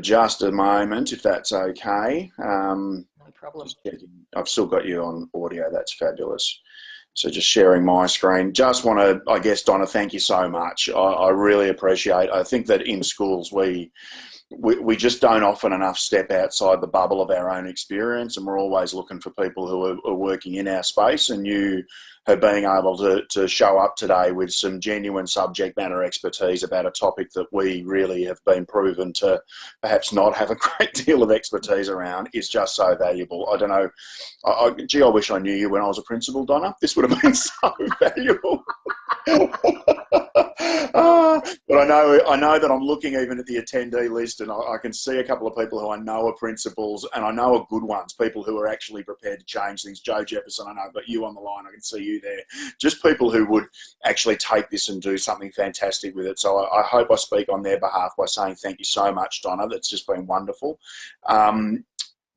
just a moment, if that's okay. No problem. I've still got you on audio. That's fabulous. So just sharing my screen. Just want to, I guess, Donna, thank you so much. I really appreciate. I think that in schools we just don't often enough step outside the bubble of our own experience, and we're always looking for people who are working in our space, and you have been able to show up today with some genuine subject matter expertise about a topic that we really have been proven to perhaps not have a great deal of expertise around is just so valuable. I don't know, gee, I wish I knew you when I was a principal, Donna. This would have been so valuable. But I know that I'm looking even at the attendee list, and I can see a couple of people who I know are principals, and I know are good ones, people who are actually prepared to change things. Joe Jefferson, I know, but you on the line, I can see you there. Just people who would actually take this and do something fantastic with it. So I hope I speak on their behalf by saying thank you so much, Donna. That's just been wonderful.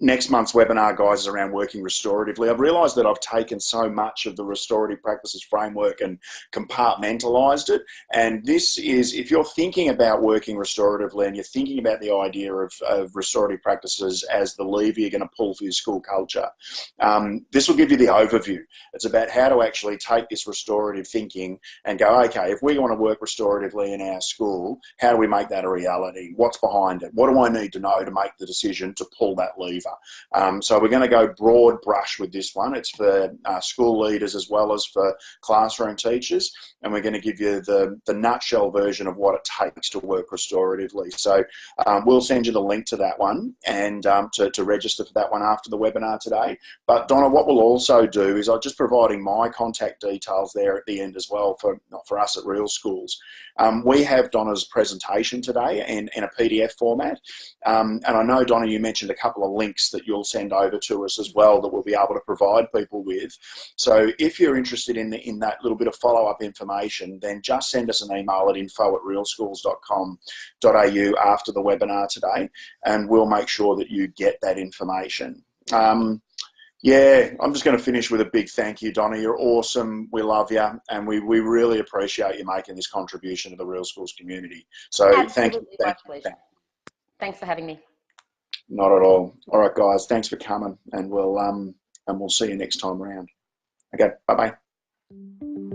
Next month's webinar, guys, is around working restoratively. I've realised that I've taken so much of the restorative practices framework and compartmentalised it. And this is, if you're thinking about working restoratively and you're thinking about the idea of restorative practices as the lever you're going to pull for your school culture, this will give you the overview. It's about how to actually take this restorative thinking and go, okay, if we want to work restoratively in our school, how do we make that a reality? What's behind it? What do I need to know to make the decision to pull that lever? So we're going to go broad brush with this one. It's for school leaders as well as for classroom teachers, and we're going to give you the nutshell version of what it takes to work restoratively. So we'll send you the link to that one and to register for that one after the webinar today. But Donna, what we'll also do is I'm just providing my contact details there at the end as well for us at Real Schools. We have Donna's presentation today in a PDF format, and I know, Donna, you mentioned a couple of links that you'll send over to us as well that we'll be able to provide people with. So if you're interested in that little bit of follow-up information, then just send us an email at info@realschools.com.au after the webinar today, and we'll make sure that you get that information. Yeah, I'm just going to finish with a big thank you, Donna. You're awesome. We love you, and we really appreciate you making this contribution to the Real Schools community. So thank you, Absolutely my thank you, pleasure. thank Thanks for having me. you. Not at all. All right, guys. Thanks for coming, and we'll see you next time around. Okay. Bye bye.